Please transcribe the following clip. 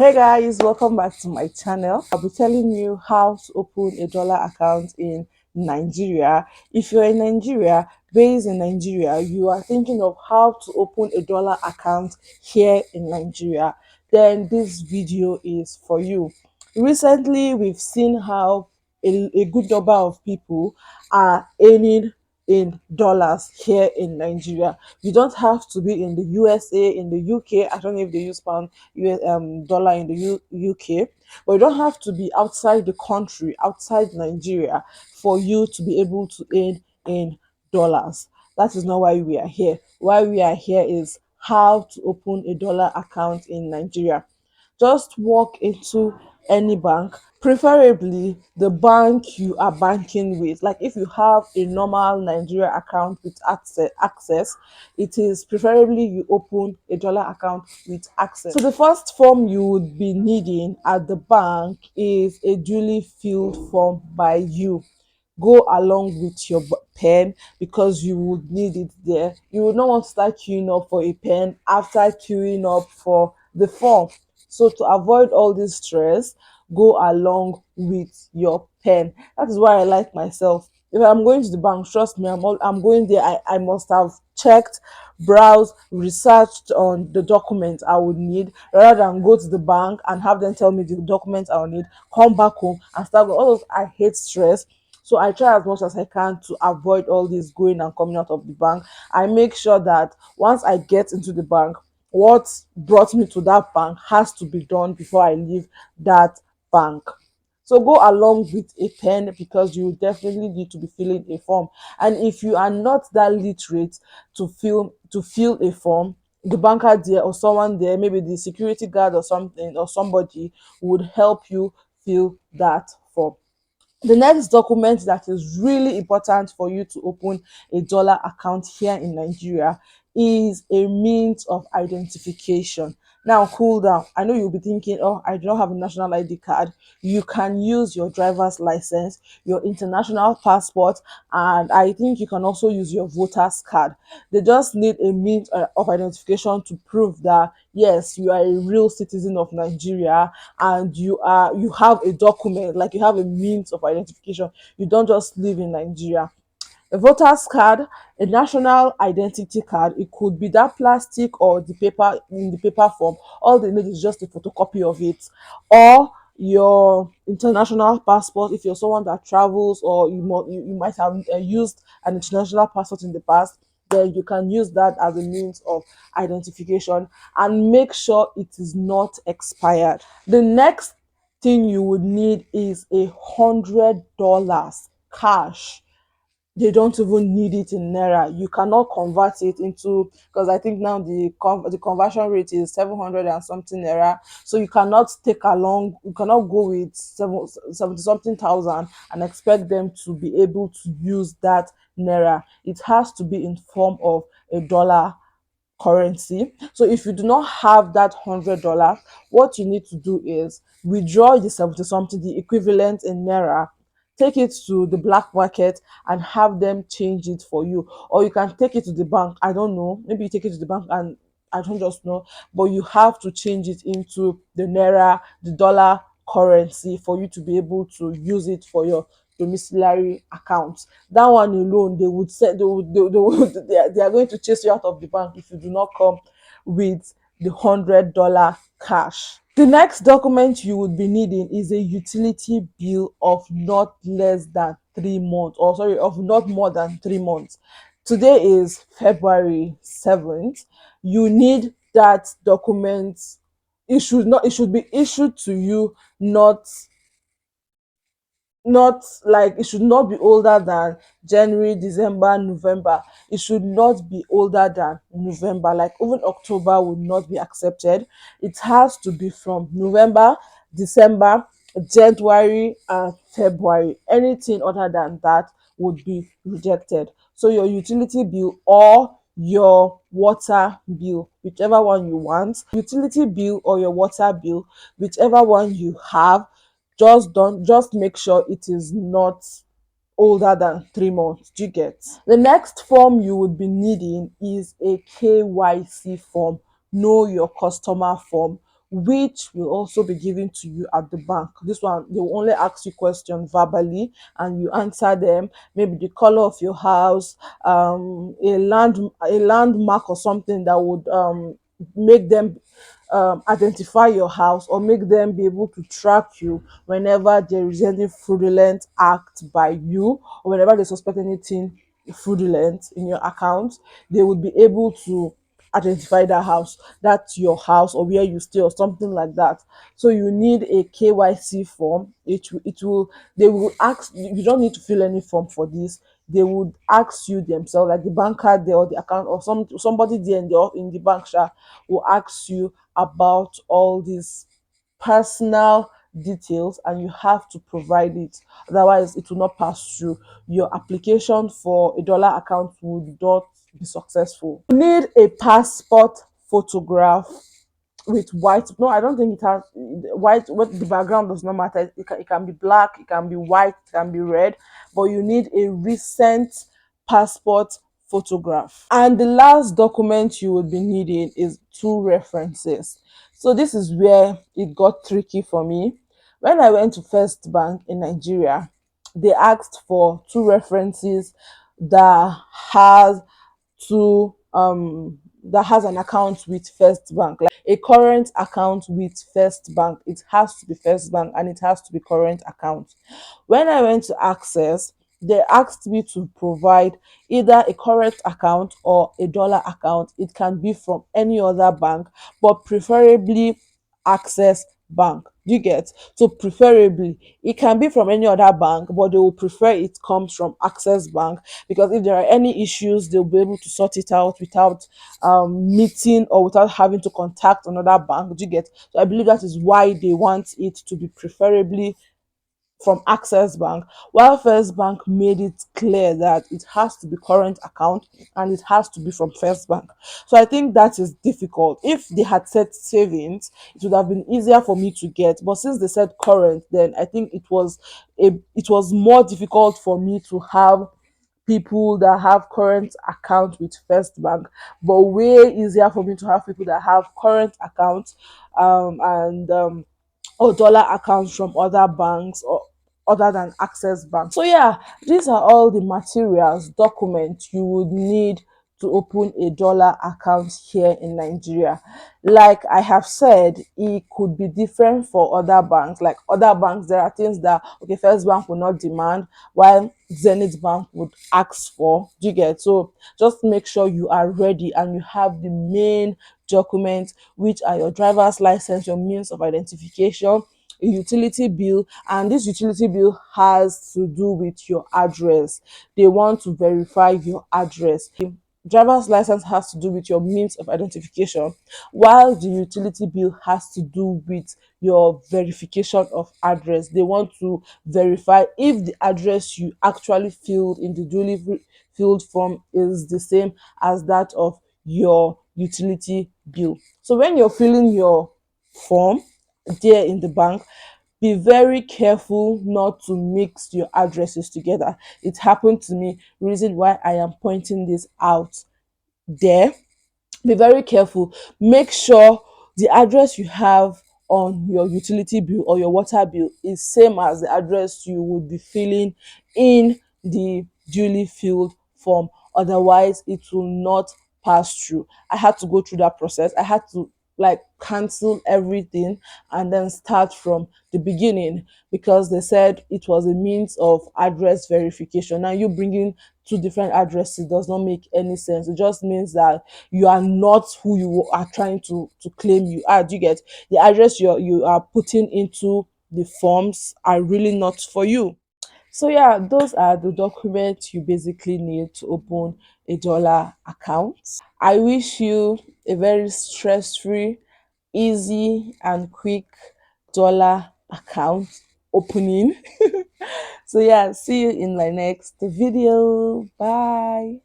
Hey guys, welcome back to my channel. I'll be telling you how to open a dollar account in Nigeria. If you're in Nigeria, based in Nigeria, you are thinking of how to open a dollar account here in Nigeria, then this video is for you. Recently, we've seen how a good number of people are earning in dollars here in Nigeria. You don't have to be in the USA, in the UK. I don't know if they use pound dollar in the UK, but you don't have to be outside the country, outside Nigeria, for you to be able to earn in dollars. That is not why we are here. Why we are here is how to open a dollar account in Nigeria. Just walk into any bank, preferably the bank you are banking with. Like if you have a normal Nigeria account with access, it is preferably you open a dollar account with access. So the first form you would be needing at the bank is a duly filled form by you. Go along with your pen because you would need it there. You would not want to start queuing up for a pen after queuing up for the form. So to avoid all this stress, go along with your pen. That is why I like myself. If I'm going to the bank, trust me, I'm going there. I must have checked, browsed, researched on the documents I would need rather than go to the bank and have them tell me the documents I will need, come back home and start with all those. I hate stress. So I try as much as I can to avoid all this going and coming out of the bank. I make sure that once I get into the bank, what brought me to that bank has to be done before I leave that bank. So go along with a pen because you definitely need to be filling a form. And if you are not that literate to fill a form, the banker there or someone there, maybe the security guard or something or somebody would help you fill that form. The next document that is really important for you to open a dollar account here in Nigeria is a means of identification. Now, cool down. I know you'll be thinking, oh, I do not have a national ID card. You can use your driver's license, your international passport, and I think you can also use your voter's card. They just need a means of identification to prove that, yes, you are a real citizen of Nigeria and you have a document, like you have a means of identification. You don't just live in Nigeria. A voter's card, a national identity card, it could be that plastic or the paper in the paper form. All they need is just a photocopy of it, or your international passport if you're someone that travels, or you might have used an international passport in the past. Then you can use that as a means of identification and make sure it is not expired. The next thing you would need is $100 cash. They don't even need it in naira. You cannot convert it into, because I think now the conversion rate is 700 and something naira. So you cannot take along, you cannot go with 70 something thousand and expect them to be able to use that naira. It has to be in form of a dollar currency. So if you do not have that $100, what you need to do is withdraw the 70 something, the equivalent in naira, take it to the black market and have them change it for you. Or you can take it to the bank. I don't know. Maybe you take it to the bank and I don't just know, but you have to change it into the naira, the dollar currency for you to be able to use it for your domiciliary account. That one alone, they would say they would they are going to chase you out of the bank if you do not come with the $100 cash. The next document you would be needing is a utility bill of not less than 3 months, or sorry, of not more than 3 months. Today is February 7th. You need that document. It should be issued to you, not like, it should not be older than January, December, November. It should not be older than November. Like even October would not be accepted. It has to be from November, December, January, and February. Anything other than that would be rejected. So your utility bill or your water bill, whichever one you want, utility bill or your water bill, whichever one you have, just make sure it is not older than 3 months. Do you get? The next form you would be needing is a KYC form, know your customer form, which will also be given to you at the bank. This one, they will only ask you questions verbally and you answer them. Maybe the color of your house, a landmark or something that would make them identify your house, or make them be able to track you whenever there is any fraudulent act by you, or whenever they suspect anything fraudulent in your account. They would be able to identify that house, that's your house, or where you stay, or something like that. So you need a KYC form. It will they will ask you. You don't need to fill any form for this. They would ask you themselves, like the banker there, or the account, or somebody there in the bank will ask you about all these personal details, and you have to provide it. Otherwise it will not pass through. Your application for a dollar account would not be successful. You need a passport photograph with white. No, I don't think it has white. What, the background does not matter. It can be black, it can be white, it can be red, but you need a recent passport photograph. And the last document you would be needing is two references. So this is where it got tricky for me. When I went to First Bank in Nigeria, they asked for two references that has an account with First Bank, like a current account with First Bank. It has to be First Bank and it has to be current account. When I went to Access, they asked me to provide either a current account or a dollar account. It can be from any other bank, but preferably Access Bank. You get? So preferably it can be from any other bank, but they will prefer it comes from Access Bank, because if there are any issues, they'll be able to sort it out without meeting, or without having to contact another bank. Do you get? So I believe that is why they want it to be preferably from Access Bank, while First Bank made it clear that it has to be current account and it has to be from First Bank. So I think that is difficult. If they had said savings, it would have been easier for me to get. But since they said current, then I think it was more difficult for me to have people that have current account with First Bank, but way easier for me to have people that have current account and or dollar accounts from other banks, or other than Access Bank. So yeah, these are all the materials, documents you would need to open a dollar account here in Nigeria. Like I have said, it could be different for other banks. Like other banks, there are things that okay, First Bank will not demand, while Zenith Bank would ask for. Do you get? So just make sure you are ready and you have the main documents, which are your driver's license, your means of identification, a utility bill, and this utility bill has to do with your address. They want to verify your address. Driver's license has to do with your means of identification, while the utility bill has to do with your verification of address. They want to verify if the address you actually filled in the filled form is the same as that of your utility bill. So when you're filling your form there in the bank, be very careful not to mix your addresses together. It happened to me, reason why I am pointing this out there. Be very careful. Make sure the address you have on your utility bill or your water bill is same as the address you would be filling in the duly filled form. Otherwise it will not pass through. I had to go through that process. I had to like cancel everything and then start from the beginning, because they said it was a means of address verification. Now you bringing two different addresses does not make any sense. It just means that you are not who you are trying to claim you are. Do you get? The address you are putting into the forms are really not for you. So yeah, those are the documents you basically need to open a dollar account. I wish you a very stress-free, easy and quick dollar account opening. So yeah, see you in my next video. Bye.